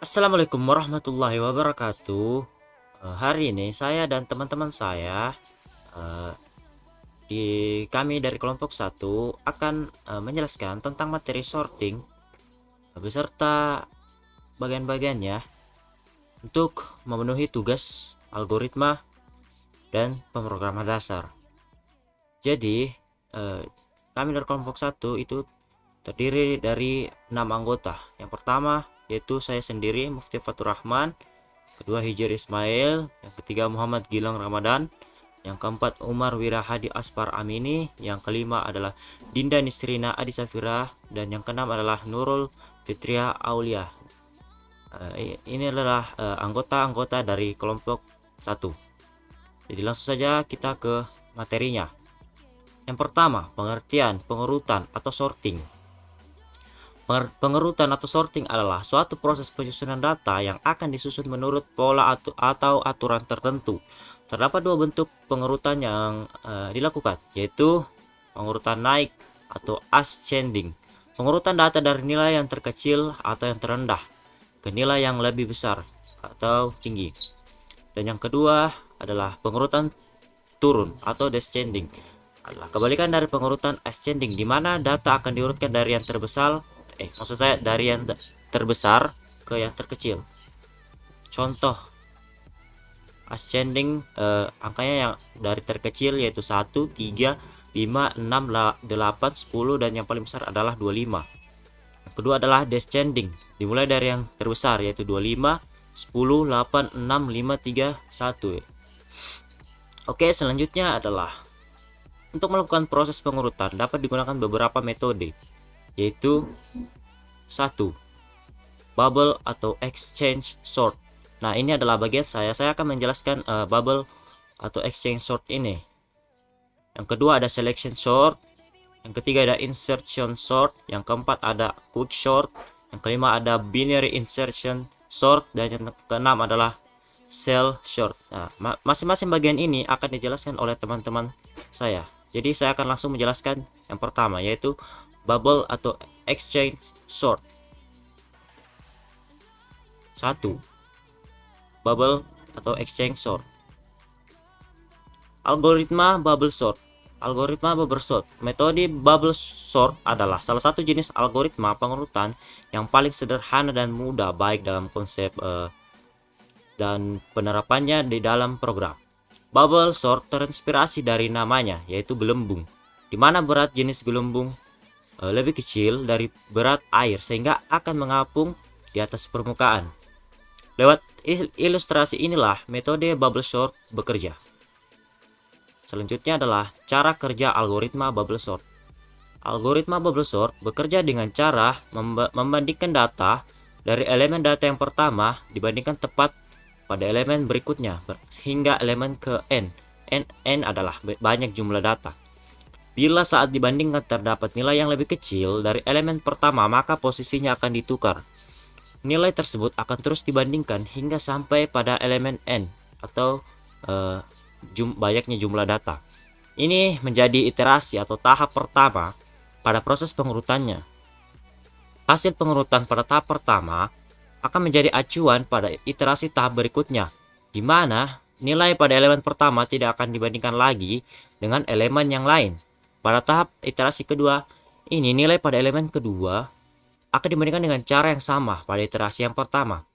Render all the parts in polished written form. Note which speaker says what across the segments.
Speaker 1: Assalamualaikum warahmatullahi wabarakatuh. Hari ini saya dan teman-teman saya eh, kami dari kelompok satu akan menjelaskan tentang materi sorting beserta bagian-bagiannya untuk memenuhi tugas algoritma dan pemrograman dasar. Jadi, kami dari kelompok satu itu terdiri dari 6 anggota. Yang pertama yaitu saya sendiri, Mufti Fatur Rahman. Kedua, Hijir Ismail. Yang ketiga, Muhammad Gilang Ramadan. Yang keempat, Umar Wirahadi Aspar Amini. Yang kelima adalah Dinda Nisrina Adi Safira. Dan yang keenam adalah Nurul Fitria Aulia. Ini adalah anggota-anggota dari kelompok satu. Jadi langsung saja kita ke materinya. Yang pertama, pengertian pengurutan atau sorting. Pengurutan atau sorting adalah suatu proses penyusunan data yang akan disusun menurut pola atau aturan tertentu. Terdapat dua bentuk pengurutan yang dilakukan, yaitu pengurutan naik atau ascending. Pengurutan data dari nilai yang terkecil atau yang terendah ke nilai yang lebih besar atau tinggi. Dan yang kedua adalah pengurutan turun atau descending. Adalah kebalikan dari pengurutan ascending, di mana data akan diurutkan dari yang terbesar dari yang terbesar ke yang terkecil. Contoh ascending, angkanya yang dari terkecil yaitu 1, 3, 5, 6, 8, 10 dan yang paling besar adalah 25. Yang kedua adalah descending, dimulai dari yang terbesar yaitu 25, 10, 8, 6, 5, 3, 1. Oke, selanjutnya adalah untuk melakukan proses pengurutan dapat digunakan beberapa metode, yaitu 1. Bubble atau exchange sort. Nah, ini adalah bagian saya akan menjelaskan bubble atau exchange sort ini. Yang kedua ada selection sort, yang ketiga ada insertion sort, yang keempat ada quick sort, yang kelima ada binary insertion sort, dan yang keenam adalah cell sort. Nah, masing-masing bagian ini akan dijelaskan oleh teman-teman saya. Jadi saya akan langsung menjelaskan yang pertama, yaitu bubble atau exchange sort. 1. Bubble atau exchange sort. Algoritma bubble sort. Algoritma bubble sort. Metode bubble sort adalah salah satu jenis algoritma pengurutan yang paling sederhana dan mudah, baik dalam konsep dan penerapannya di dalam program. Bubble sort terinspirasi dari namanya, yaitu gelembung, di mana berat jenis gelembung lebih kecil dari berat air sehingga akan mengapung di atas permukaan. Lewat ilustrasi inilah metode bubble sort bekerja. Selanjutnya adalah cara kerja algoritma bubble sort. Algoritma bubble sort bekerja dengan cara membandingkan data dari elemen data yang pertama dibandingkan tepat pada elemen berikutnya hingga elemen ke n. N adalah banyak jumlah data. Bila saat dibandingkan terdapat nilai yang lebih kecil dari elemen pertama, maka posisinya akan ditukar. Nilai tersebut akan terus dibandingkan hingga sampai pada elemen n atau banyaknya jumlah data. Ini menjadi iterasi atau tahap pertama pada proses pengurutannya. Hasil pengurutan pada tahap pertama akan menjadi acuan pada iterasi tahap berikutnya, di mana nilai pada elemen pertama tidak akan dibandingkan lagi dengan elemen yang lain. Pada tahap iterasi kedua, ini nilai pada elemen kedua akan dibandingkan dengan cara yang sama pada iterasi yang pertama.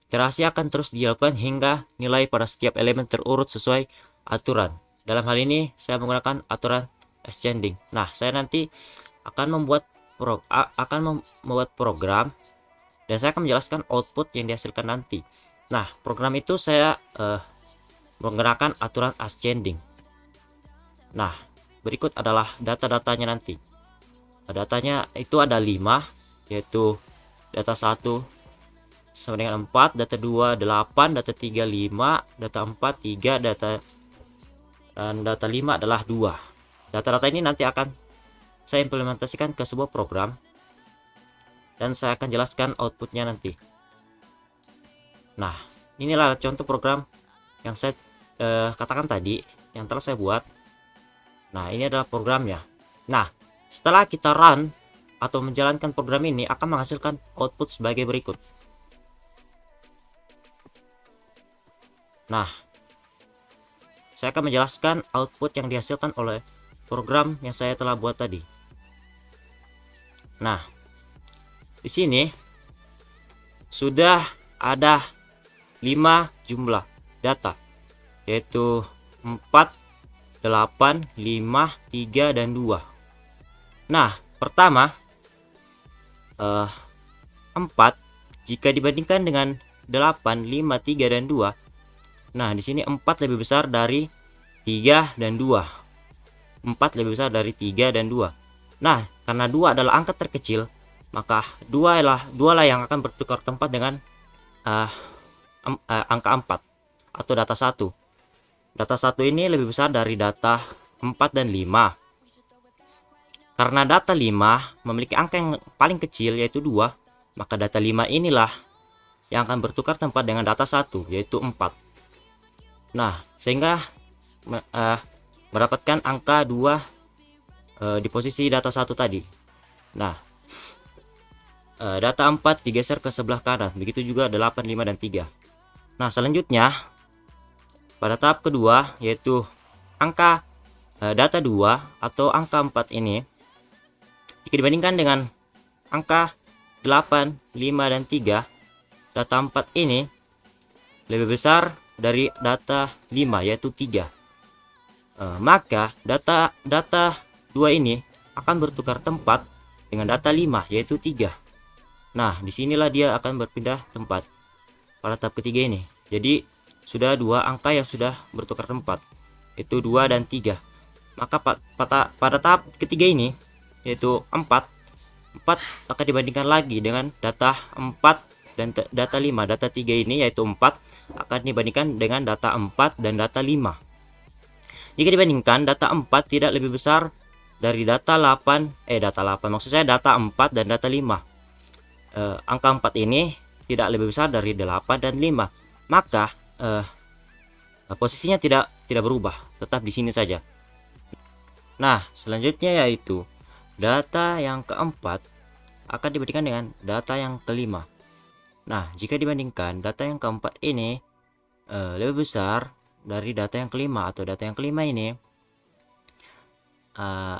Speaker 1: Iterasi akan terus dilakukan hingga nilai pada setiap elemen terurut sesuai aturan. Dalam hal ini saya menggunakan aturan ascending. Nah, saya nanti akan membuat program dan saya akan menjelaskan output yang dihasilkan nanti. Nah, program itu saya menggunakan aturan ascending. Nah, berikut adalah data-datanya nanti. Datanya itu ada 5, yaitu data 1 sama dengan 4, data 2 8, data 3 5, data 4 3, dan data 5 adalah 2. Data-data ini nanti akan saya implementasikan ke sebuah program dan saya akan jelaskan outputnya nanti. Nah, inilah contoh program yang saya katakan tadi yang telah saya buat. Nah, ini adalah programnya. Nah, setelah kita run atau menjalankan program ini akan menghasilkan output sebagai berikut. Nah, saya akan menjelaskan output yang dihasilkan oleh program yang saya telah buat tadi. Nah, di sini sudah ada 5 jumlah data, yaitu 4, 8, 5, 3, dan 2. Nah, pertama 4 jika dibandingkan dengan 8, 5, 3, dan 2. Nah, di sini 4 lebih besar dari 3 dan 2. 4 lebih besar dari 3 dan 2. Nah, karena 2 adalah angka terkecil, maka 2 lah yang akan bertukar tempat dengan angka 4 atau data 1. Data 1 ini lebih besar dari data 4 dan 5. Karena data 5 memiliki angka yang paling kecil yaitu 2, maka data 5 inilah yang akan bertukar tempat dengan data 1 yaitu 4. Nah, sehingga mendapatkan angka 2 di posisi data 1 tadi. Nah, data 4 digeser ke sebelah kanan, begitu juga 8, 5, dan 3. Nah, selanjutnya pada tahap kedua yaitu angka data 2 atau angka 4 ini jika dibandingkan dengan angka 8, 5, dan 3, data 4 ini lebih besar dari data 5 yaitu 3. Maka data 2 ini akan bertukar tempat dengan data 5 yaitu 3. Nah, disinilah dia akan berpindah tempat pada tahap ketiga ini. Jadi sudah 2 angka yang sudah bertukar tempat, yaitu 2 dan 3. Maka pada tahap ketiga ini yaitu 4 akan dibandingkan lagi dengan data 4 dan data 5. Data 3 ini yaitu 4 akan dibandingkan dengan data 4 dan data 5. Jika dibandingkan, data 4 tidak lebih besar dari data 8, maksud saya data 4 dan data 5. Angka 4 ini tidak lebih besar dari 8 dan 5. Maka posisinya tidak berubah, tetap di sini saja. Nah, selanjutnya yaitu data yang keempat akan dibandingkan dengan data yang kelima. Nah, jika dibandingkan, data yang keempat ini lebih besar dari data yang kelima, atau data yang kelima ini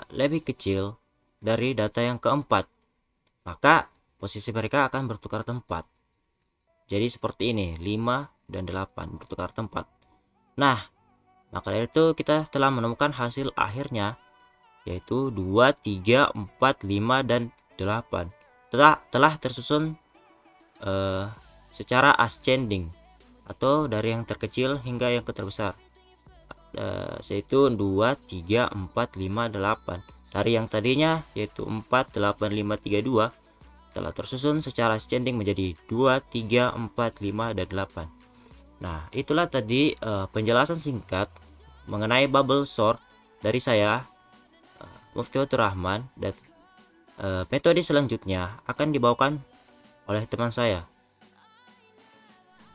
Speaker 1: lebih kecil dari data yang keempat, maka posisi mereka akan bertukar tempat. Jadi seperti ini, 5 dan 8 bertukar tempat. Nah, maka dari itu kita telah menemukan hasil akhirnya yaitu 2, 3, 4, 5, dan 8 telah tersusun secara ascending atau dari yang terkecil hingga yang terbesar, yaitu 2, 3, 4, 5, 8. Dari yang tadinya yaitu 4, 8, 5, 3, 2 telah tersusun secara ascending menjadi 2, 3, 4, 5, dan 8. Nah, itulah tadi penjelasan singkat mengenai bubble sort dari saya, Muftiatur Rahman, dan metode selanjutnya akan dibawakan oleh teman saya.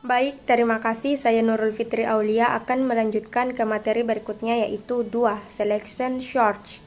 Speaker 2: Baik, terima kasih. Saya Nurul Fitri Aulia akan melanjutkan ke materi berikutnya yaitu 2. Selection Search.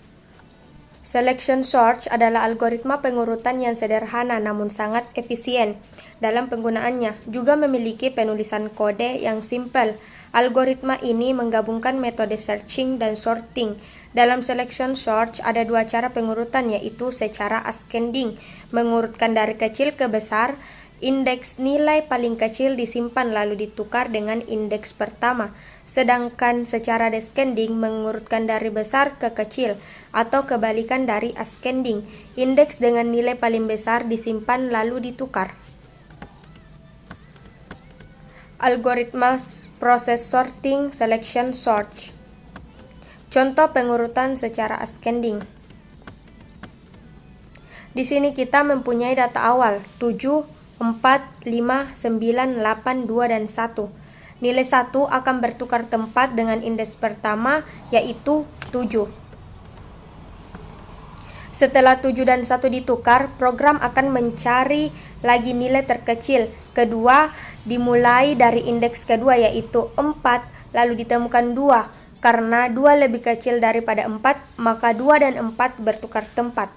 Speaker 2: Selection search adalah algoritma pengurutan yang sederhana namun sangat efisien dalam penggunaannya. Juga memiliki penulisan kode yang simpel. Algoritma ini menggabungkan metode searching dan sorting. Dalam selection search ada 2 cara pengurutan, yaitu secara ascending, mengurutkan dari kecil ke besar. Indeks nilai paling kecil disimpan lalu ditukar dengan indeks pertama. Sedangkan secara descending, mengurutkan dari besar ke kecil atau kebalikan dari ascending. Indeks dengan nilai paling besar disimpan lalu ditukar. Algoritma proses sorting selection search. Contoh pengurutan secara ascending. Di sini kita mempunyai data awal 7, 4, 5, 9, 8, 2, dan 1. Nilai 1 akan bertukar tempat dengan indeks pertama yaitu 7. Setelah 7 dan 1 ditukar, program akan mencari lagi nilai terkecil. Kedua, dimulai dari indeks kedua yaitu 4, lalu ditemukan 2. Karena 2 lebih kecil daripada 4, maka 2 dan 4 bertukar tempat.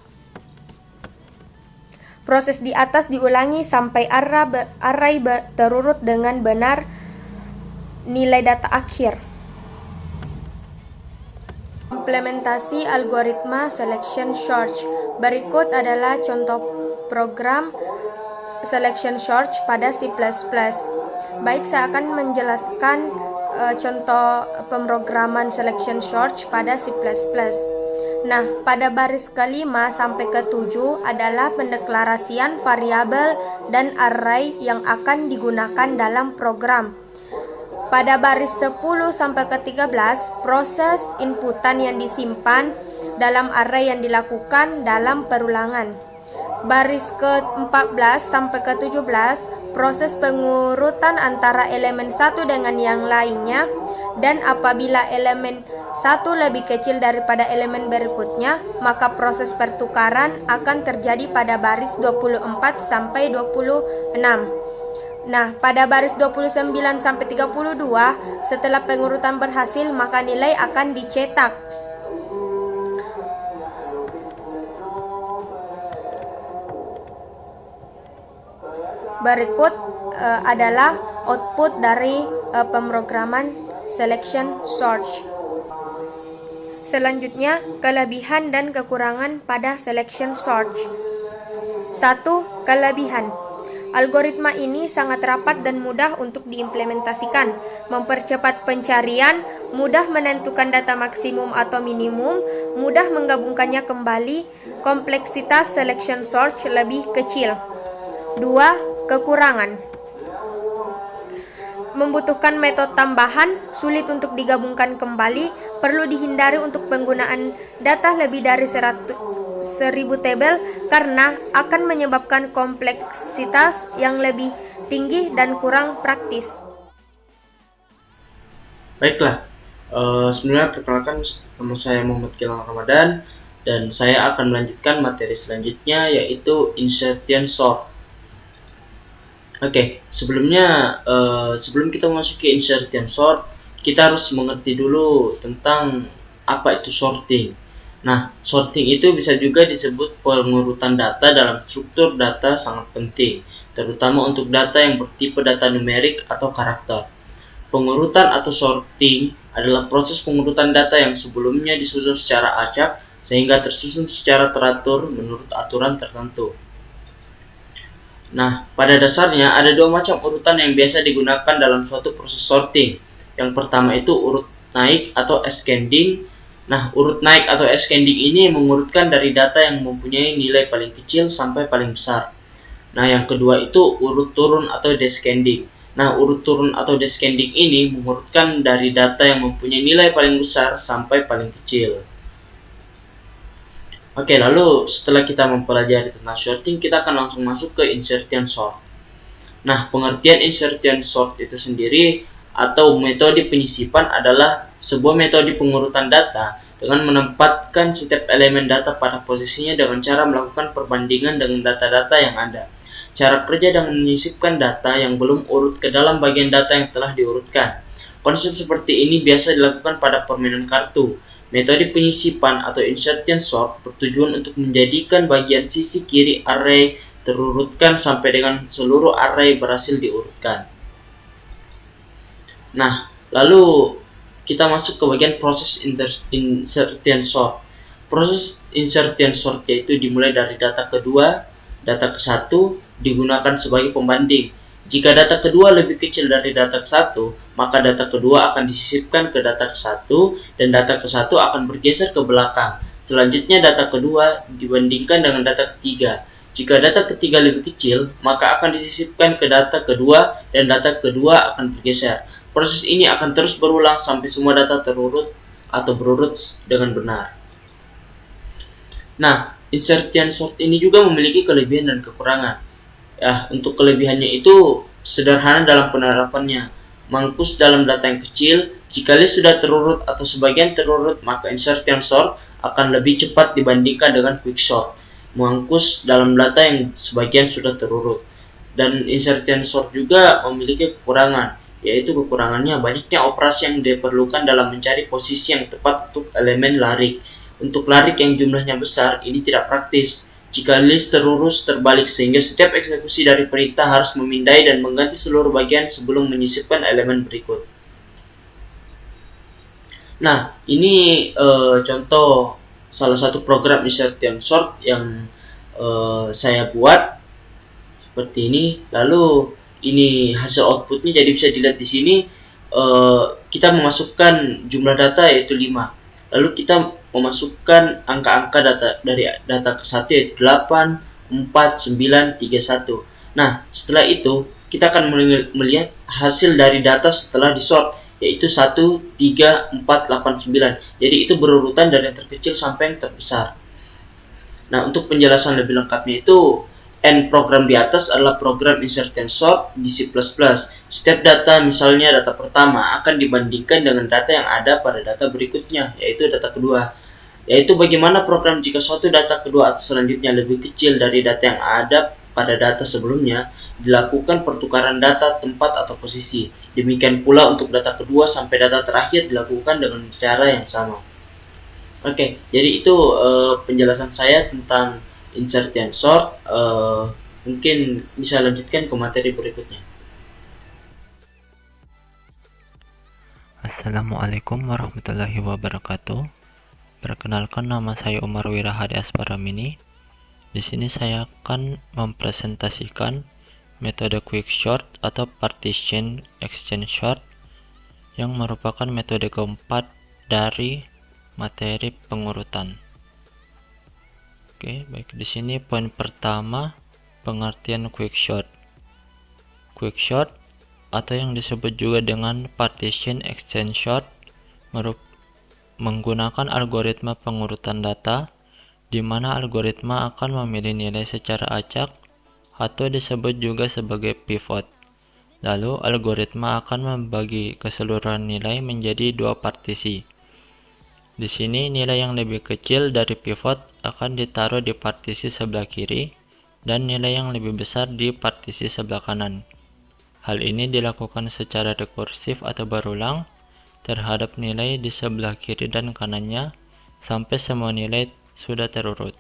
Speaker 2: Proses di atas diulangi sampai array terurut dengan benar nilai data akhir. Implementasi algoritma selection search. Berikut adalah contoh program selection search pada C++. Baik, saya akan menjelaskan contoh pemrograman selection search pada C++. Nah, pada baris ke-5 sampai ke-7 adalah pendeklarasian variabel dan array yang akan digunakan dalam program. Pada baris 10 sampai ke-13, proses inputan yang disimpan dalam array yang dilakukan dalam perulangan. Baris ke-14 sampai ke-17, proses pengurutan antara elemen satu dengan yang lainnya, dan apabila elemen satu lebih kecil daripada elemen berikutnya, maka proses pertukaran akan terjadi pada baris 24 sampai 26. Nah, pada baris 29 sampai 32, setelah pengurutan berhasil, maka nilai akan dicetak. Berikut adalah output dari pemrograman selection search. Selanjutnya, kelebihan dan kekurangan pada selection search. 1. Kelebihan. Algoritma ini sangat rapat dan mudah untuk diimplementasikan, mempercepat pencarian, mudah menentukan data maksimum atau minimum, mudah menggabungkannya kembali, kompleksitas selection search lebih kecil. 2. Kekurangan. Membutuhkan metode tambahan, sulit untuk digabungkan kembali, perlu dihindari untuk penggunaan data lebih dari 1000 tabel karena akan menyebabkan kompleksitas yang lebih tinggi dan kurang praktis.
Speaker 3: Baiklah, sebenarnya perkenalkan, nama saya Muhammad Gilang Ramadan dan saya akan melanjutkan materi selanjutnya, yaitu insertion sort. Oke, sebelumnya sebelum kita memasuki insertion sort, kita harus mengerti dulu tentang apa itu sorting. Nah, sorting itu bisa juga disebut pengurutan data dalam struktur data sangat penting, terutama untuk data yang bertipe data numerik atau karakter. Pengurutan atau sorting adalah proses pengurutan data yang sebelumnya disusun secara acak sehingga tersusun secara teratur menurut aturan tertentu. Nah, pada dasarnya ada dua macam urutan yang biasa digunakan dalam suatu proses sorting. Yang pertama itu urut naik atau ascending. Nah, urut naik atau ascending ini mengurutkan dari data yang mempunyai nilai paling kecil sampai paling besar. Nah, yang kedua itu urut turun atau descending. Nah, urut turun atau descending ini mengurutkan dari data yang mempunyai nilai paling besar sampai paling kecil. Oke, lalu setelah kita mempelajari tentang sorting, kita akan langsung masuk ke insertion sort. Nah, pengertian insertion sort itu sendiri atau metode penyisipan adalah sebuah metode pengurutan data dengan menempatkan setiap elemen data pada posisinya dengan cara melakukan perbandingan dengan data-data yang ada. Cara kerja dengan menyisipkan data yang belum urut ke dalam bagian data yang telah diurutkan. Konsep seperti ini biasa dilakukan pada permainan kartu. Metode penyisipan atau insertion sort bertujuan untuk menjadikan bagian sisi kiri array terurutkan sampai dengan seluruh array berhasil diurutkan. Nah, lalu kita masuk ke bagian proses insertion sort. Proses insertion sort yaitu dimulai dari data kedua, data ke-1 digunakan sebagai pembanding. Jika data kedua lebih kecil dari data ke-1, maka data kedua akan disisipkan ke data ke-1 dan data ke-1 akan bergeser ke belakang. Selanjutnya data kedua dibandingkan dengan data ketiga. Jika data ketiga lebih kecil, maka akan disisipkan ke data kedua dan data kedua akan bergeser. Proses ini akan terus berulang sampai semua data terurut atau berurut dengan benar. Nah, insertion sort ini juga memiliki kelebihan dan kekurangan. Ya, untuk kelebihannya itu sederhana dalam penerapannya. Mengkus dalam data yang kecil, jika list sudah terurut atau sebagian terurut, maka insertion sort akan lebih cepat dibandingkan dengan quick sort. Mengkus dalam data yang sebagian sudah terurut. Dan insertion sort juga memiliki kekurangan, yaitu kekurangannya banyaknya operasi yang diperlukan dalam mencari posisi yang tepat untuk elemen larik. Untuk larik yang jumlahnya besar, ini tidak praktis. Jika list terurus terbalik sehingga setiap eksekusi dari perintah harus memindai dan mengganti seluruh bagian sebelum menyisipkan elemen berikut. Nah, ini contoh salah satu program insertion sort yang saya buat seperti ini. Lalu ini hasil outputnya, jadi bisa dilihat di sini kita memasukkan jumlah data yaitu 5. Lalu kita memasukkan angka-angka data dari data ke 1 yaitu 8, 4, 9, 3, 1. Nah, setelah itu kita akan melihat hasil dari data setelah disort yaitu 1, 3, 4, 8, 9. Jadi itu berurutan dari yang terkecil sampai yang terbesar. Nah, untuk penjelasan lebih lengkapnya itu, N program di atas adalah program insert and sort di C++. Setiap data, misalnya data pertama, akan dibandingkan dengan data yang ada pada data berikutnya, yaitu data kedua. Yaitu bagaimana program jika suatu data kedua atau selanjutnya lebih kecil dari data yang ada pada data sebelumnya, dilakukan pertukaran data, tempat, atau posisi. Demikian pula untuk data kedua sampai data terakhir dilakukan dengan cara yang sama. Oke, jadi itu penjelasan saya tentang insert and sort. Mungkin bisa lanjutkan ke materi berikutnya.
Speaker 4: Assalamualaikum warahmatullahi wabarakatuh. Perkenalkan, nama saya Umar Wirahadi Asparamini. Di sini saya akan mempresentasikan metode quick short atau partition exchange short yang merupakan metode keempat dari materi pengurutan. Oke, baik. Di sini poin pertama, pengertian quick short. Quick short atau yang disebut juga dengan partition exchange short menggunakan algoritma pengurutan data, di mana algoritma akan memilih nilai secara acak atau disebut juga sebagai pivot. Lalu algoritma akan membagi keseluruhan nilai menjadi dua partisi. Di sini nilai yang lebih kecil dari pivot akan ditaruh di partisi sebelah kiri dan nilai yang lebih besar di partisi sebelah kanan. Hal ini dilakukan secara rekursif atau berulang terhadap nilai di sebelah kiri dan kanannya sampai semua nilai sudah terurut.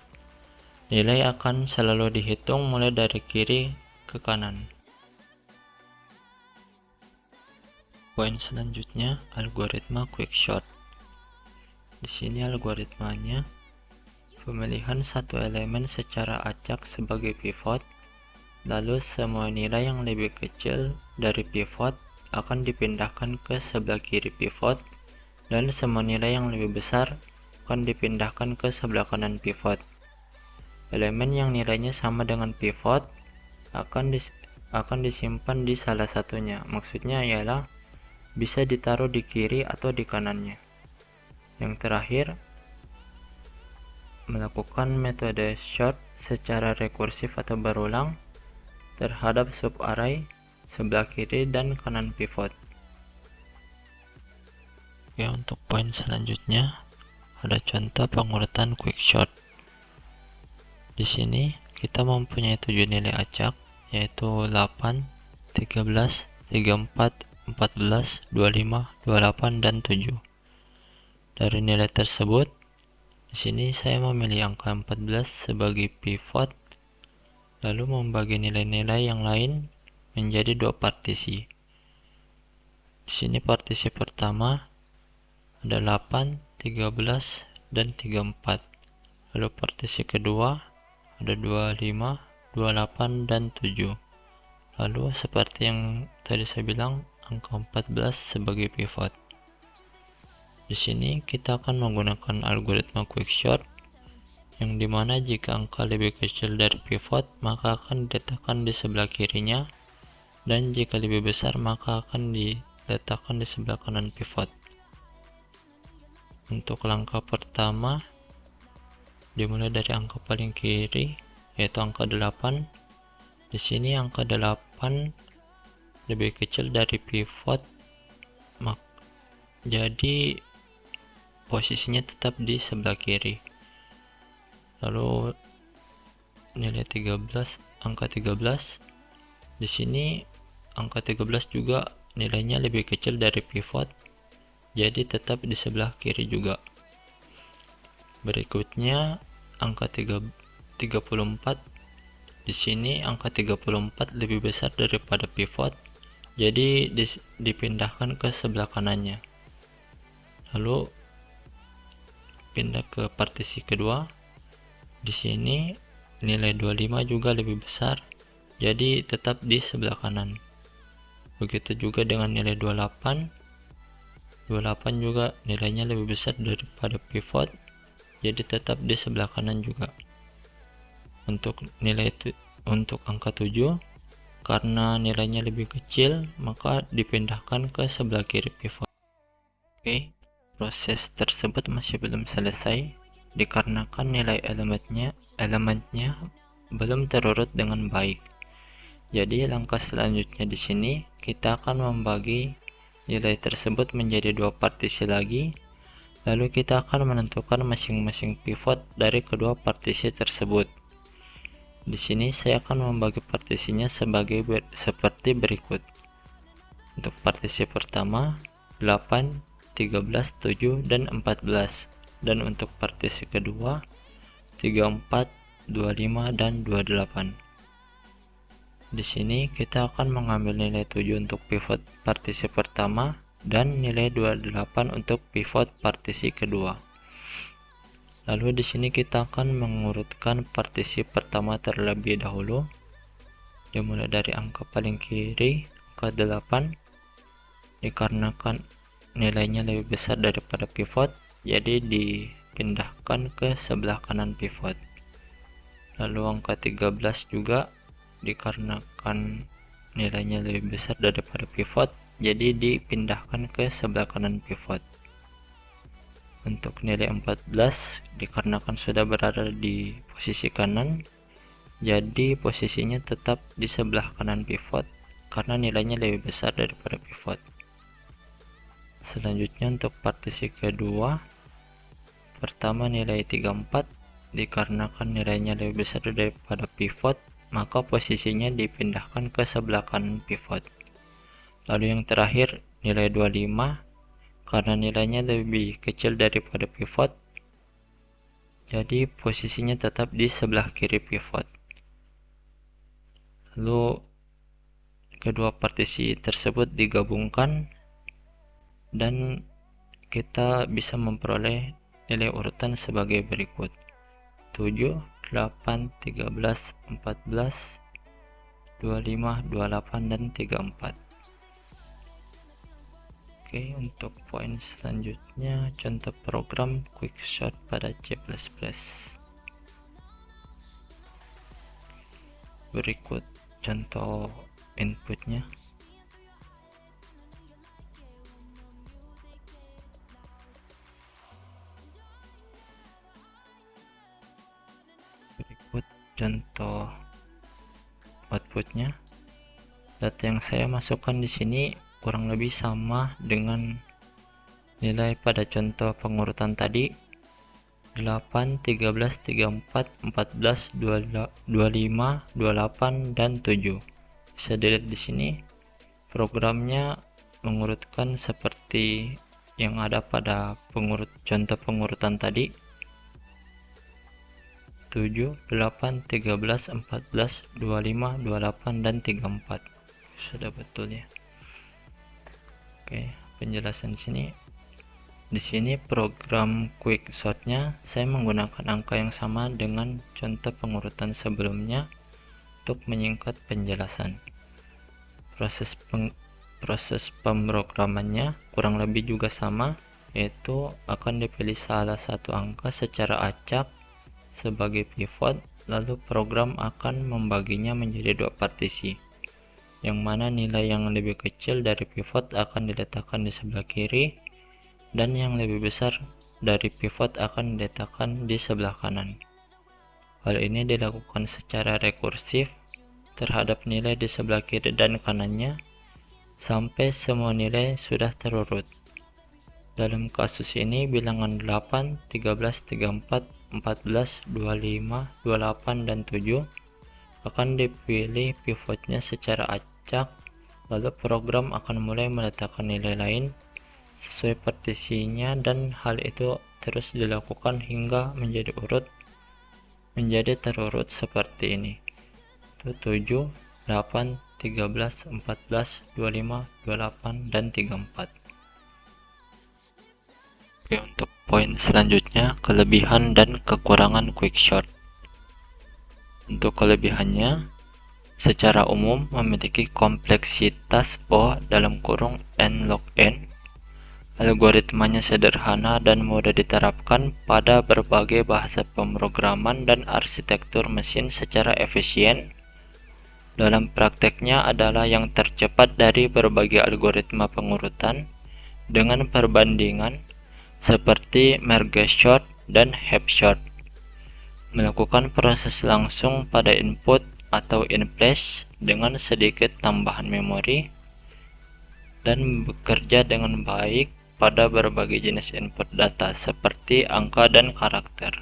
Speaker 4: Nilai akan selalu dihitung mulai dari kiri ke kanan. Poin selanjutnya, algoritma quick short. Di sini algoritmanya, pemilihan satu elemen secara acak sebagai pivot, lalu semua nilai yang lebih kecil dari pivot akan dipindahkan ke sebelah kiri pivot, dan semua nilai yang lebih besar akan dipindahkan ke sebelah kanan pivot. Elemen yang nilainya sama dengan pivot akan disimpan di salah satunya. Maksudnya ialah bisa ditaruh di kiri atau di kanannya. Yang terakhir, melakukan metode short secara rekursif atau berulang terhadap subarray sebelah kiri dan kanan pivot. Ya, untuk poin selanjutnya ada contoh pengurutan quick short. Di sini kita mempunyai 7 nilai acak, yaitu 8, 13, 34, 14, 25, 28, dan 7. Dari nilai tersebut, di sini saya memilih angka 14 sebagai pivot, lalu membagi nilai-nilai yang lain menjadi dua partisi. Di sini partisi pertama ada 8, 13, dan 34. Lalu partisi kedua ada 25, 28, dan 7. Lalu seperti yang tadi saya bilang, angka 14 sebagai pivot. Di sini kita akan menggunakan algoritma quick short, yang dimana jika angka lebih kecil dari pivot maka akan diletakkan di sebelah kirinya, dan jika lebih besar maka akan diletakkan di sebelah kanan pivot. Untuk langkah pertama, dimulai dari angka paling kiri, yaitu angka 8. Di sini angka 8 lebih kecil dari pivot, jadi posisinya tetap di sebelah kiri. Lalu nilai 13, angka 13. Di sini angka 13 juga nilainya lebih kecil dari pivot, jadi tetap di sebelah kiri juga. Berikutnya angka 34. Di sini angka 34 lebih besar daripada pivot, jadi dipindahkan ke sebelah kanannya. Lalu pindah ke partisi kedua. Di sini nilai 25 juga lebih besar, jadi tetap di sebelah kanan. Begitu juga dengan nilai 28. 28 juga nilainya lebih besar daripada pivot, jadi tetap di sebelah kanan juga. Untuk angka 7, karena nilainya lebih kecil, maka dipindahkan ke sebelah kiri pivot. Oke, proses tersebut masih belum selesai dikarenakan nilai elemennya belum terurut dengan baik. Jadi langkah selanjutnya di sini kita akan membagi nilai tersebut menjadi dua partisi lagi, lalu kita akan menentukan masing-masing pivot dari kedua partisi tersebut. Di sini saya akan membagi partisinya seperti berikut. Untuk partisi pertama 8, 13, 7, dan 14. Dan untuk partisi kedua 34, 25, dan 28. Di sini kita akan mengambil nilai 7 untuk pivot partisi pertama dan nilai 28 untuk pivot partisi kedua. Lalu di sini kita akan mengurutkan partisi pertama terlebih dahulu, dimulai dari angka paling kiri ke 8. Dikarenakan nilainya lebih besar daripada pivot, jadi dipindahkan ke sebelah kanan pivot. Lalu angka 13 juga dikarenakan nilainya lebih besar daripada pivot, jadi dipindahkan ke sebelah kanan pivot. Untuk nilai 14 dikarenakan sudah berada di posisi kanan, jadi posisinya tetap di sebelah kanan pivot karena nilainya lebih besar daripada pivot. Selanjutnya untuk partisi kedua, pertama nilai 34, dikarenakan nilainya lebih besar daripada pivot, maka posisinya dipindahkan ke sebelah kanan pivot. Lalu yang terakhir nilai 25, karena nilainya lebih kecil daripada pivot, jadi posisinya tetap di sebelah kiri pivot. Lalu kedua partisi tersebut digabungkan dan kita bisa memperoleh nilai urutan sebagai berikut: 7, 8, 13, 14, 25, 28, dan 34. Oke, untuk poin selanjutnya contoh program Quickshot pada C++. Berikut contoh inputnya. Berikut contoh outputnya. Data yang saya masukkan di sini kurang lebih sama dengan nilai pada contoh pengurutan tadi: 8, 13, 34, 14, 25, 28, dan 7. Bisa dilihat di sini programnya mengurutkan seperti yang ada pada contoh pengurutan tadi: 7, 8, 13, 14, 25, 28, dan 34. Sudah betul ya. Oke, penjelasan di sini program Quickshot-nya saya menggunakan angka yang sama dengan contoh pengurutan sebelumnya untuk menyingkat penjelasan. Proses pemrogramannya kurang lebih juga sama, yaitu akan dipilih salah satu angka secara acak sebagai pivot, lalu program akan membaginya menjadi dua partisi, yang mana nilai yang lebih kecil dari pivot akan diletakkan di sebelah kiri dan yang lebih besar dari pivot akan diletakkan di sebelah kanan. Hal ini dilakukan secara rekursif terhadap nilai di sebelah kiri dan kanannya sampai semua nilai sudah terurut. Dalam kasus ini bilangan 8, 13, 34, 14, 25, 28, dan 7 akan dipilih pivotnya secara acak, lalu program akan mulai meletakkan nilai lain sesuai partisinya, dan hal itu terus dilakukan hingga menjadi terurut seperti ini: 7, 8, 13, 14, 25, 28, dan 34. Oke, untuk poin selanjutnya, kelebihan dan kekurangan Quickshot. Untuk kelebihannya, secara umum memiliki kompleksitas O (n log n). Algoritmanya sederhana dan mudah diterapkan pada berbagai bahasa pemrograman dan arsitektur mesin secara efisien. Dalam prakteknya adalah yang tercepat dari berbagai algoritma pengurutan dengan perbandingan seperti merge sort dan heap sort. Melakukan proses langsung pada input atau in place dengan sedikit tambahan memori dan bekerja dengan baik pada berbagai jenis input data seperti angka dan karakter.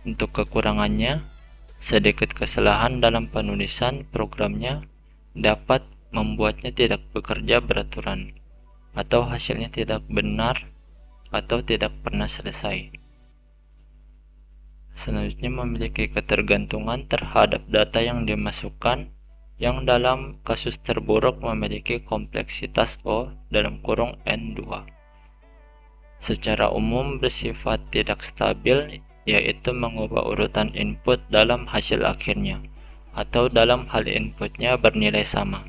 Speaker 4: Untuk kekurangannya, sedikit kesalahan dalam penulisan programnya dapat membuatnya tidak bekerja beraturan, atau hasilnya tidak benar atau tidak pernah selesai. Selanjutnya memiliki ketergantungan terhadap data yang dimasukkan, yang dalam kasus terburuk memiliki kompleksitas O (n2). Secara umum bersifat tidak stabil, yaitu mengubah urutan input dalam hasil akhirnya, atau dalam hal inputnya bernilai sama.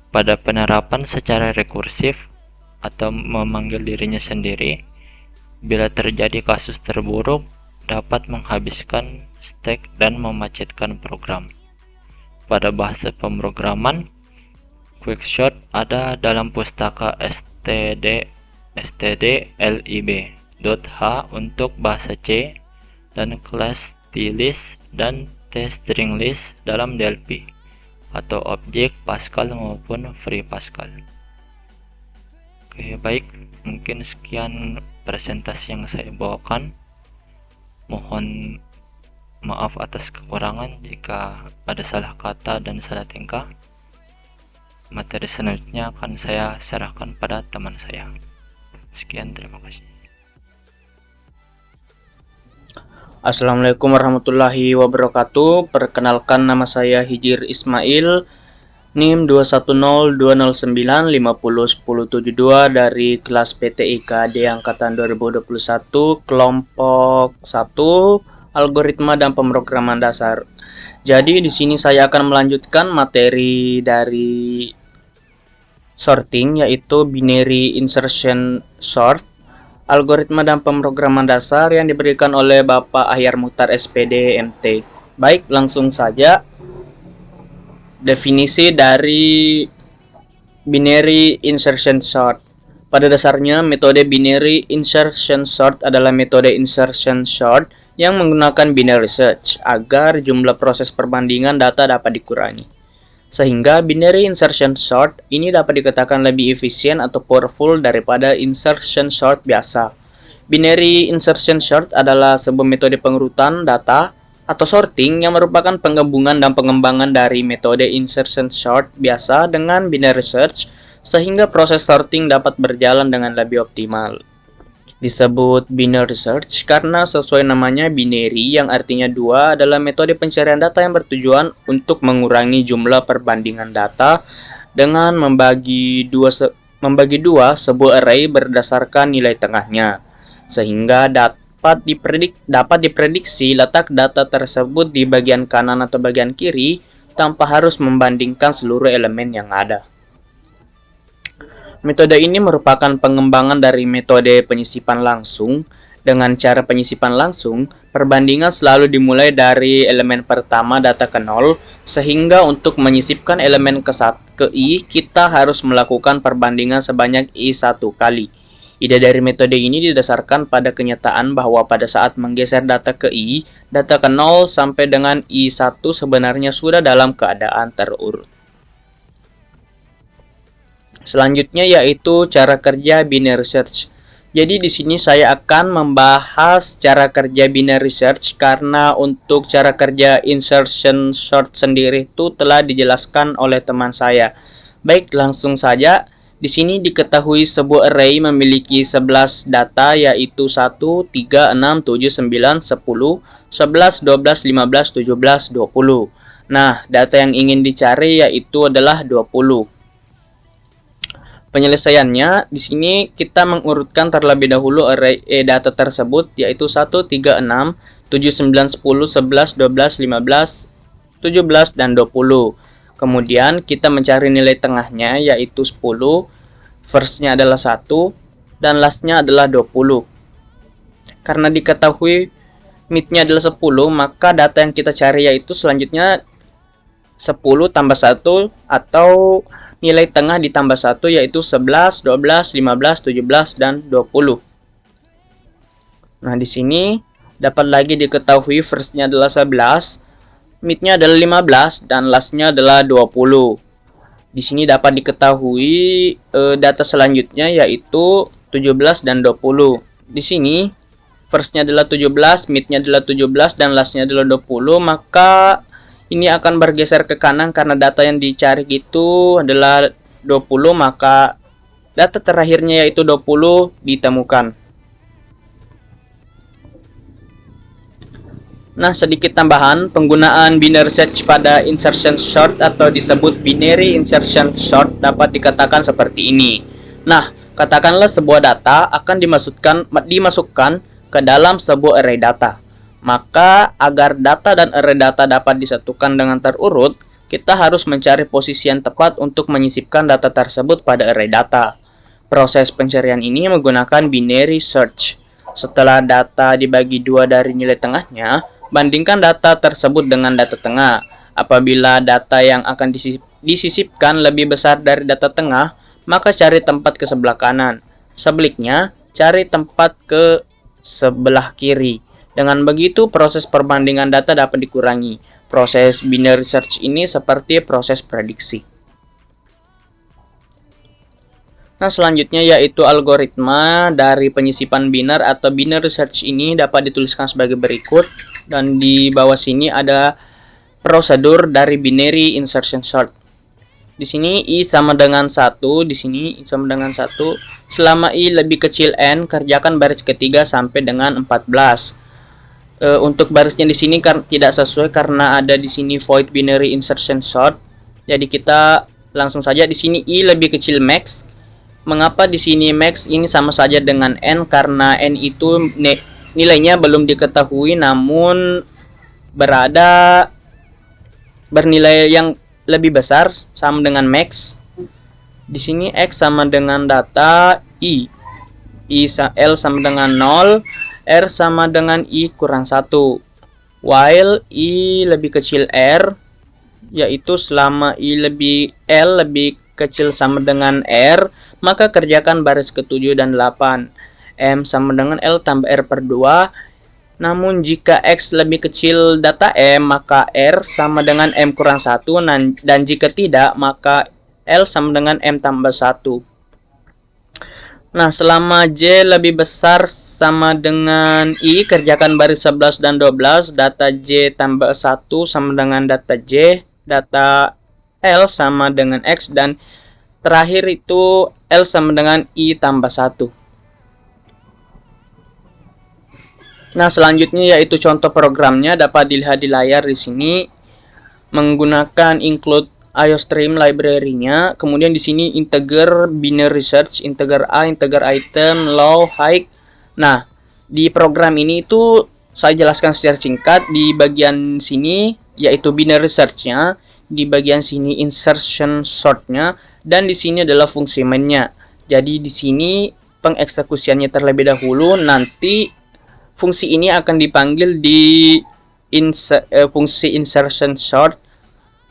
Speaker 4: Pada penerapan secara rekursif atau memanggil dirinya sendiri, bila terjadi kasus terburuk, dapat menghabiskan stek dan memacetkan program. Pada bahasa pemrograman, Quickshot ada dalam pustaka stdlib.h untuk bahasa C dan kelas TList dan TStringlist dalam DLP atau objek Pascal maupun Free Pascal. Oke, baik, mungkin sekian presentasi yang saya bawakan. Mohon maaf atas kekurangan jika ada salah kata dan salah tingkah. Materi selanjutnya akan saya serahkan pada teman saya. Sekian, terima kasih.
Speaker 5: Assalamualaikum warahmatullahi wabarakatuh. Perkenalkan, nama saya Hijir Ismail, NIM 21020950172 dari kelas PTIK D angkatan 2021, kelompok 1, algoritma dan pemrograman dasar. Jadi di sini saya akan melanjutkan materi dari sorting, yaitu binary insertion sort, algoritma dan pemrograman dasar yang diberikan oleh Bapak Ahyar Muhtar SPD MT. Baik, langsung saja. Definisi dari binary insertion sort. Pada dasarnya, metode binary insertion sort adalah metode insertion sort yang menggunakan binary search agar jumlah proses perbandingan data dapat dikurangi. Sehingga binary insertion sort ini dapat dikatakan lebih efisien atau powerful daripada insertion sort biasa. Binary insertion sort adalah sebuah metode pengurutan data atau sorting yang merupakan penggabungan dan pengembangan dari metode insertion sort biasa dengan binary search, sehingga proses sorting dapat berjalan dengan lebih optimal. Disebut binary search karena sesuai namanya binary yang artinya dua adalah metode pencarian data yang bertujuan untuk mengurangi jumlah perbandingan data dengan membagi dua sebuah array berdasarkan nilai tengahnya, sehingga dapat diprediksi letak data tersebut di bagian kanan atau bagian kiri tanpa harus membandingkan seluruh elemen yang ada. Metode ini merupakan pengembangan dari metode penyisipan langsung. Dengan cara penyisipan langsung, perbandingan selalu dimulai dari elemen pertama data ke 0, sehingga untuk menyisipkan elemen ke I, kita harus melakukan perbandingan sebanyak I1 kali. Ide dari metode ini didasarkan pada kenyataan bahwa pada saat menggeser data ke I, data ke 0 sampai dengan I1 sebenarnya sudah dalam keadaan terurut. Selanjutnya yaitu cara kerja binary search. Jadi di sini saya akan membahas cara kerja binary search karena untuk cara kerja insertion sort sendiri itu telah dijelaskan oleh teman saya. Baik, langsung saja. Di sini diketahui sebuah array memiliki 11 data, yaitu 1, 3, 6, 7, 9, 10, 11, 12, 15, 17, 20. Nah, data yang ingin dicari yaitu adalah 20. Penyelesaiannya di sini kita mengurutkan terlebih dahulu array data tersebut, yaitu 1, 3, 6, 7, 9, 10, 11, 12, 15, 17 dan 20. Kemudian kita mencari nilai tengahnya, yaitu 10, first-nya adalah 1 dan last-nya adalah 20. Karena diketahui mid-nya adalah 10, maka data yang kita cari yaitu selanjutnya 10 tambah 1 atau nilai tengah ditambah 1, yaitu 11, 12, 15, 17, dan 20. Nah, di sini dapat lagi diketahui first-nya adalah 11, mid-nya adalah 15, dan last-nya adalah 20. Di sini dapat diketahui data selanjutnya yaitu 17 dan 20. Di sini first-nya adalah 17, mid-nya adalah 17, dan last-nya adalah 20, maka ini akan bergeser ke kanan karena data yang dicari itu adalah 20, maka data terakhirnya yaitu 20 ditemukan. Nah, sedikit tambahan, penggunaan binary search pada insertion sort atau disebut binary insertion sort dapat dikatakan seperti ini. Nah, katakanlah sebuah data akan dimasukkan ke dalam sebuah array data. Maka agar data dan array data dapat disatukan dengan terurut, kita harus mencari posisi yang tepat untuk menyisipkan data tersebut pada array data. Proses pencarian ini menggunakan binary search. Setelah data dibagi dua dari nilai tengahnya, bandingkan data tersebut dengan data tengah. Apabila data yang akan disisipkan lebih besar dari data tengah, maka cari tempat ke sebelah kanan. Sebaliknya, cari tempat ke sebelah kiri. Dengan begitu, proses perbandingan data dapat dikurangi. Proses binary search ini seperti proses prediksi. Nah, selanjutnya yaitu algoritma dari penyisipan binar atau binary search ini dapat dituliskan sebagai berikut. Dan di bawah sini ada prosedur dari binary insertion sort. Di sini I sama dengan 1, di sini I sama dengan 1. Selama I lebih kecil N, kerjakan baris ketiga sampai dengan 14. Untuk barisnya di sini tidak sesuai karena ada di sini void binary insertion sort. Jadi kita langsung saja di sini I lebih kecil max. Mengapa di sini max ini sama saja dengan N? Karena N itu nilainya belum diketahui namun bernilai yang lebih besar sama dengan max. Di sini X sama dengan data I. L sama dengan 0. R sama dengan I kurang 1. While I lebih kecil R, yaitu selama L lebih kecil sama dengan R, maka kerjakan baris ke-7 dan 8. M sama dengan L tambah R per 2. Namun jika X lebih kecil data M, maka R sama dengan M kurang 1. Dan jika tidak, maka L sama dengan M tambah 1. Nah, selama J lebih besar sama dengan I, kerjakan baris 11 dan 12. Data J tambah 1 sama dengan data J. Data L sama dengan X. Dan terakhir itu L sama dengan I tambah 1. Nah, selanjutnya yaitu contoh programnya dapat dilihat di layar di sini. Menggunakan include IOStream library-nya, kemudian di sini integer binary search, integer A, integer item, low, high. Nah, di program ini itu saya jelaskan secara singkat di bagian sini yaitu binary search-nya, di bagian sini insertion sort-nya, dan di sini adalah fungsi main-nya. Jadi di sini pengeksekusiannya terlebih dahulu, nanti fungsi ini akan dipanggil di fungsi insertion sort.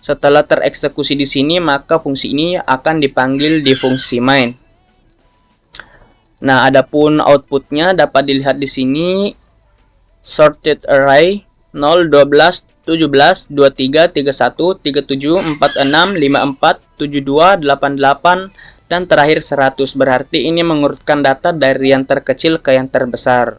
Speaker 5: Setelah tereksekusi di sini, maka fungsi ini akan dipanggil di fungsi main. Nah, adapun outputnya dapat dilihat di sini. Sorted array 0, 12, 17, 23, 31, 37, 46, 54, 72, 88, dan terakhir 100. Berarti ini mengurutkan data dari yang terkecil ke yang terbesar.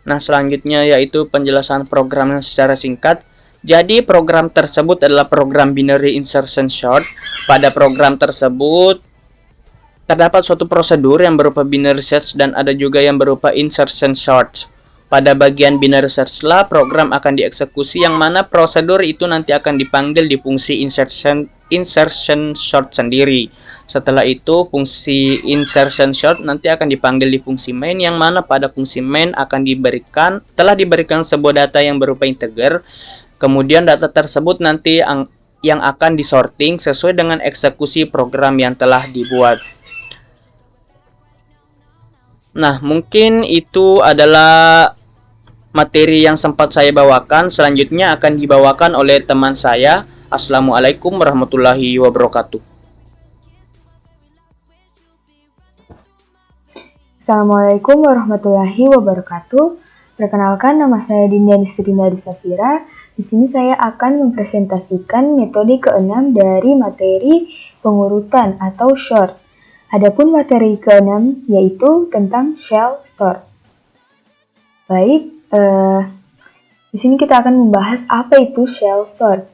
Speaker 5: Nah, selanjutnya yaitu penjelasan programnya secara singkat. Jadi program tersebut adalah program binary insertion sort. Pada program tersebut terdapat suatu prosedur yang berupa binary search dan ada juga yang berupa insertion sort. Pada bagian binary search lah program akan dieksekusi, yang mana prosedur itu nanti akan dipanggil di fungsi insertion sort sendiri. Setelah itu fungsi insertion sort nanti akan dipanggil di fungsi main, yang mana pada fungsi main telah diberikan sebuah data yang berupa integer. Kemudian data tersebut nanti yang akan disorting sesuai dengan eksekusi program yang telah dibuat. Nah, mungkin itu adalah materi yang sempat saya bawakan. Selanjutnya akan dibawakan oleh teman saya. Assalamualaikum warahmatullahi wabarakatuh.
Speaker 2: Assalamualaikum warahmatullahi wabarakatuh. Perkenalkan, nama saya Dinda Nistrinda Safira. Di sini saya akan mempresentasikan metode ke-6 dari materi pengurutan atau sort. Adapun materi ke-6 yaitu tentang shell sort. Baik, di sini kita akan membahas apa itu shell sort.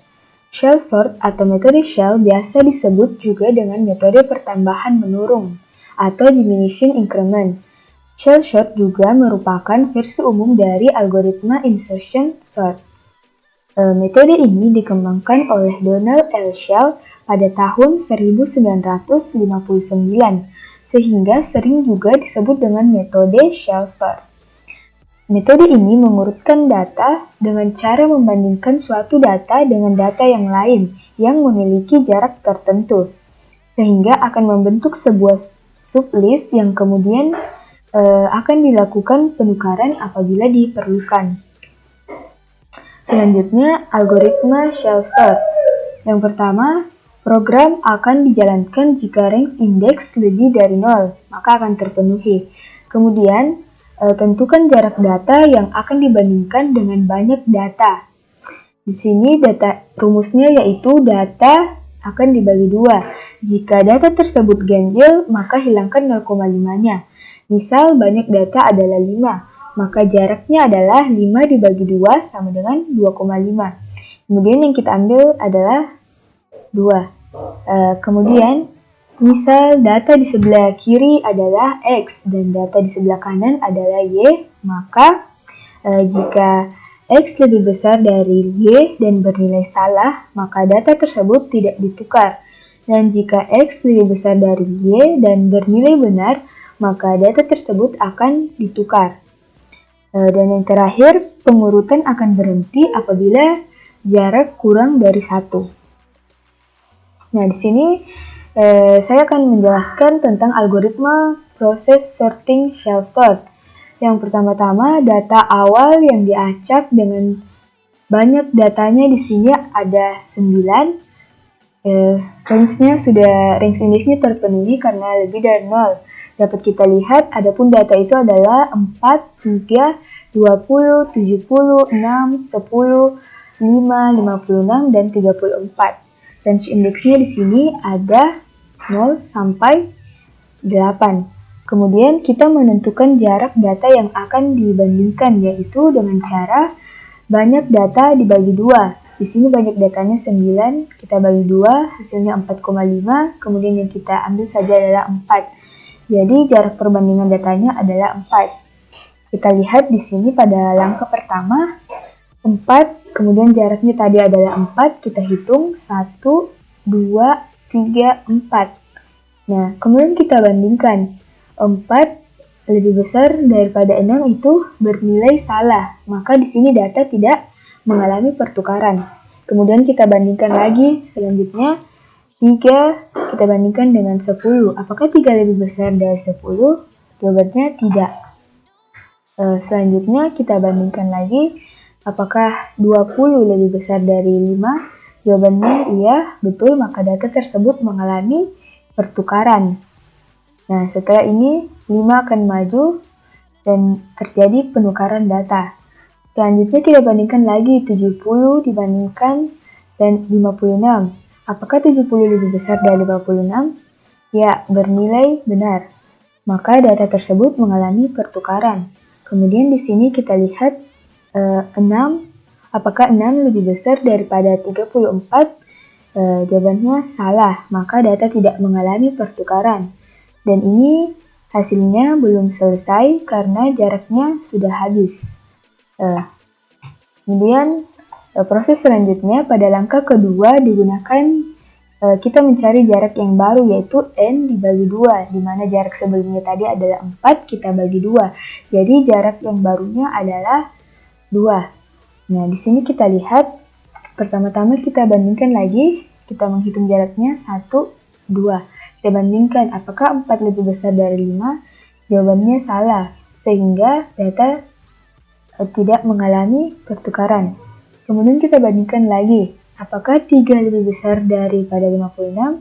Speaker 2: Shell sort atau metode shell biasa disebut juga dengan metode pertambahan menurun atau diminishing increment. Shell sort juga merupakan versi umum dari algoritma insertion sort. Metode ini dikembangkan oleh Donald L. Shell pada tahun 1959, sehingga sering juga disebut dengan metode shell sort. Metode ini mengurutkan data dengan cara membandingkan suatu data dengan data yang lain yang memiliki jarak tertentu, sehingga akan membentuk sebuah sublist yang kemudian akan dilakukan penukaran apabila diperlukan. Selanjutnya, algoritma shell sort. Yang pertama, program akan dijalankan jika range indeks lebih dari 0, maka akan terpenuhi. Kemudian, tentukan jarak data yang akan dibandingkan dengan banyak data. Di sini rumusnya yaitu data akan dibagi 2. Jika data tersebut ganjil, maka hilangkan 0,5-nya. Misal banyak data adalah 5. Maka jaraknya adalah 5 dibagi 2 sama dengan 2,5. Kemudian yang kita ambil adalah 2. Kemudian, misal data di sebelah kiri adalah X dan data di sebelah kanan adalah Y, maka jika X lebih besar dari Y dan bernilai salah, maka data tersebut tidak ditukar. Dan jika X lebih besar dari Y dan bernilai benar, maka data tersebut akan ditukar. Dan yang terakhir, pengurutan akan berhenti apabila jarak kurang dari 1. Nah, di sini saya akan menjelaskan tentang algoritma proses sorting shell sort. Yang pertama-tama, data awal yang diacak dengan banyak datanya di sini ada 9. Range indeksnya terpenuhi karena lebih dari 0. Dapat kita lihat, adapun data itu adalah 4, 3, 20, 70, 6, 10, 5, 56, dan 34. Range indeksnya di sini ada 0 sampai 8. Kemudian kita menentukan jarak data yang akan dibandingkan, yaitu dengan cara banyak data dibagi 2. Di sini banyak datanya 9, kita bagi 2, hasilnya 4,5, kemudian yang kita ambil saja adalah 4. Jadi jarak perbandingan datanya adalah 4. Kita lihat di sini pada langkah pertama 4, kemudian jaraknya tadi adalah 4, kita hitung 1, 2, 3, 4. Nah, kemudian kita bandingkan 4 lebih besar daripada 6 itu bernilai salah, maka di sini data tidak mengalami pertukaran. Kemudian kita bandingkan lagi selanjutnya 3 kita bandingkan dengan 10. Apakah 3 lebih besar dari 10? Jawabannya tidak. Selanjutnya kita bandingkan lagi. Apakah 20 lebih besar dari 5? Jawabannya iya, betul, maka data tersebut mengalami pertukaran. Nah, setelah ini 5 akan maju dan terjadi penukaran data. Selanjutnya kita bandingkan lagi 70 dibandingkan dan 56. Apakah 70 lebih besar dari 56? Ya, bernilai benar. Maka data tersebut mengalami pertukaran. Kemudian di sini kita lihat 6. Apakah 6 lebih besar daripada 34? Jawabannya salah, maka data tidak mengalami pertukaran. Dan ini hasilnya belum selesai karena jaraknya sudah habis. Kemudian proses selanjutnya pada langkah kedua digunakan
Speaker 6: kita mencari jarak yang baru yaitu N dibagi 2, di mana jarak sebelumnya tadi adalah 4, kita bagi 2. Jadi jarak yang barunya adalah 2. Nah, di sini kita lihat, pertama-tama kita bandingkan lagi, kita menghitung jaraknya 1, 2. Kita bandingkan apakah 4 lebih besar dari 5? Jawabannya salah, sehingga data tidak mengalami pertukaran. Kemudian kita bandingkan lagi, apakah 3 lebih besar daripada 56?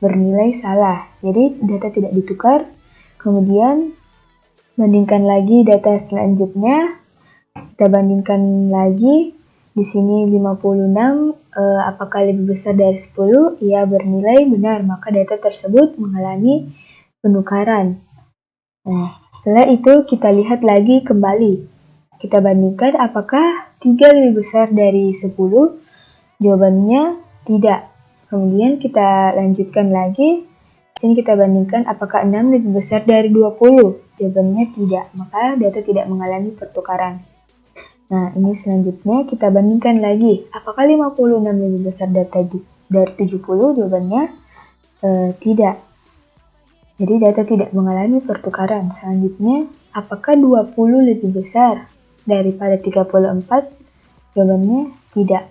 Speaker 6: Bernilai salah, jadi data tidak ditukar. Kemudian bandingkan lagi data selanjutnya, kita bandingkan lagi, di sini 56, apakah lebih besar dari 10? Ia bernilai benar, maka data tersebut mengalami penukaran. Nah, setelah itu kita lihat lagi kembali. Kita bandingkan apakah 3 lebih besar dari 10? Jawabannya tidak. Kemudian kita lanjutkan lagi. Di sini kita bandingkan apakah 6 lebih besar dari 20? Jawabannya tidak, maka data tidak mengalami pertukaran. Nah, ini selanjutnya kita bandingkan lagi. Apakah 56 lebih besar dari 70? Jawabannya tidak. Jadi data tidak mengalami pertukaran. Selanjutnya, apakah 20 lebih besar daripada 34? Jawabannya tidak.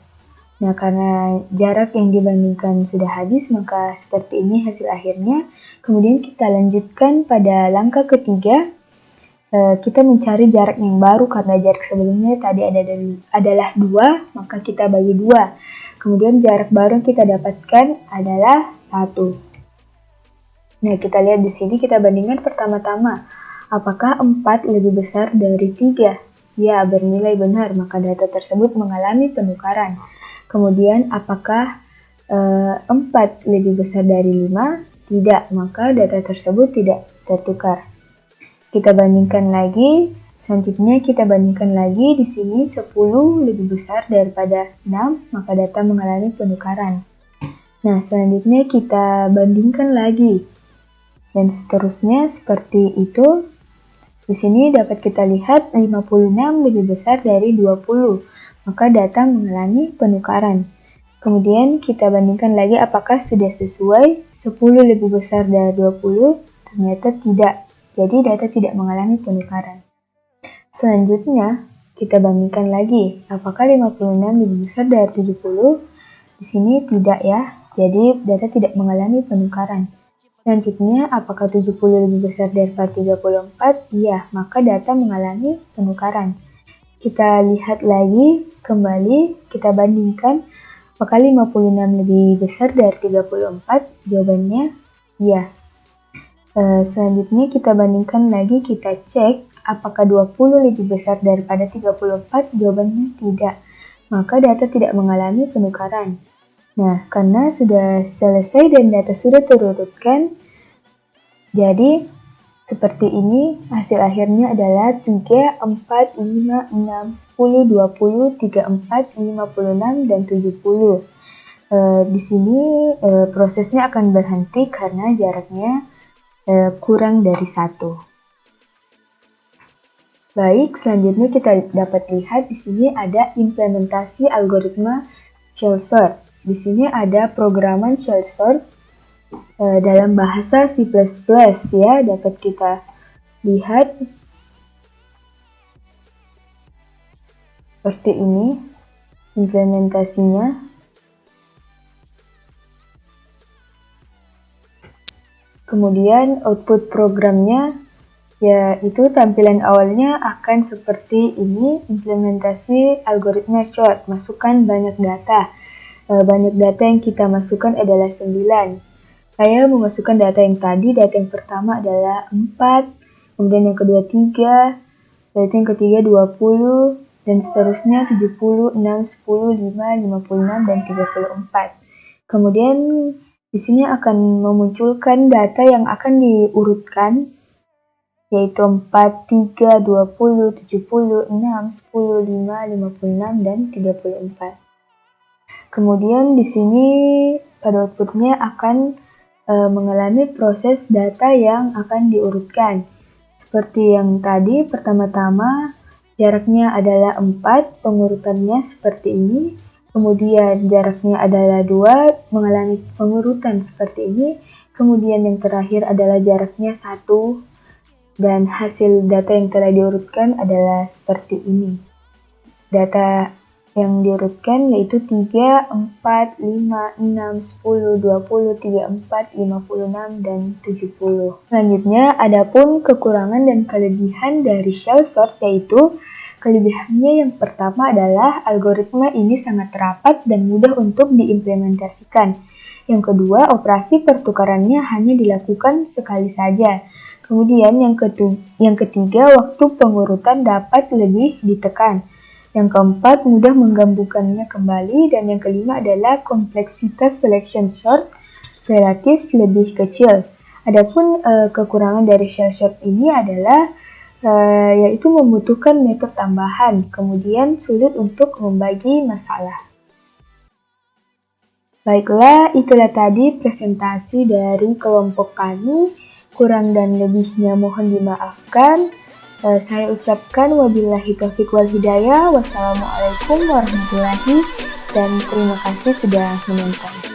Speaker 6: Nah, karena jarak yang dibandingkan sudah habis, maka seperti ini hasil akhirnya. Kemudian kita lanjutkan pada langkah ketiga. Kita mencari jarak yang baru karena jarak sebelumnya tadi adalah 2, maka kita bagi 2. Kemudian jarak baru yang kita dapatkan adalah 1. Nah, kita lihat di sini, kita bandingkan pertama-tama. Apakah 4 lebih besar dari 3? Ya, bernilai benar, maka data tersebut mengalami penukaran. Kemudian, apakah 4 lebih besar dari 5? Tidak, maka data tersebut tidak tertukar. Kita bandingkan lagi, selanjutnya kita bandingkan lagi di sini 10 lebih besar daripada 6, maka data mengalami penukaran. Nah, selanjutnya kita bandingkan lagi. Dan seterusnya seperti itu. Di sini dapat kita lihat 56 lebih besar dari 20, maka data mengalami penukaran. Kemudian kita bandingkan lagi apakah sudah sesuai 10 lebih besar dari 20, ternyata tidak. Jadi data tidak mengalami penukaran. Selanjutnya, kita bandingkan lagi, apakah 56 lebih besar dari 70? Di sini tidak ya, jadi data tidak mengalami penukaran. Selanjutnya, apakah 70 lebih besar daripada 34? Iya, maka data mengalami penukaran. Kita lihat lagi, kembali, kita bandingkan, apakah 56 lebih besar dari 34? Jawabannya iya. Selanjutnya kita bandingkan lagi, kita cek apakah 20 lebih besar daripada 34, jawabannya tidak. Maka data tidak mengalami penukaran. Nah, karena sudah selesai dan data sudah terurutkan, jadi seperti ini hasil akhirnya adalah 3, 4, 5, 6, 10, 20, 34, 56, dan 70. Di sini prosesnya akan berhenti karena jaraknya kurang dari 1. Baik, selanjutnya kita dapat lihat di sini ada implementasi algoritma shell sort. Di sini ada programan shell sort dalam bahasa C++ ya, dapat kita lihat seperti ini implementasinya. Kemudian output programnya, yaitu tampilan awalnya akan seperti ini, implementasi algoritma short, masukkan banyak data. Banyak data yang kita masukkan adalah 9. Saya memasukkan data yang tadi, data yang pertama adalah 4, kemudian yang kedua 3, selanjutnya yang ketiga 20, dan seterusnya 70, 6, 10, 5, 56, dan 34. Kemudian di sini akan memunculkan data yang akan diurutkan, yaitu 4, 3, 20, 70, 6, 10, 5, 56, dan 34. Kemudian di sini pada outputnya akan mengalami proses data yang akan diurutkan. Seperti yang tadi, pertama-tama jaraknya adalah 4, pengurutannya seperti ini. Kemudian jaraknya adalah 2 mengalami pengurutan seperti ini. Kemudian yang terakhir adalah jaraknya 1 dan hasil data yang telah diurutkan adalah seperti ini. Data yang diurutkan yaitu 3, 4, 5, 6, 10, 20, 34, 56, dan 70. Selanjutnya, adapun kekurangan dan kelebihan dari shell sort yaitu kelebihannya yang pertama adalah algoritma ini sangat rapat dan mudah untuk diimplementasikan. Yang kedua, operasi pertukarannya hanya dilakukan sekali saja. Kemudian yang ketiga, waktu pengurutan dapat lebih ditekan. Yang keempat, mudah menggabungkannya kembali. Dan yang kelima adalah kompleksitas selection sort relatif lebih kecil. Adapun kekurangan dari shell sort ini adalah yaitu membutuhkan metode tambahan, kemudian sulit untuk membagi masalah. Baiklah, itulah tadi presentasi dari kelompok kami. Kurang dan lebihnya mohon dimaafkan. Saya ucapkan wabillahi taufiq wal hidayah. Wassalamualaikum warahmatullahi dan terima kasih sudah menonton.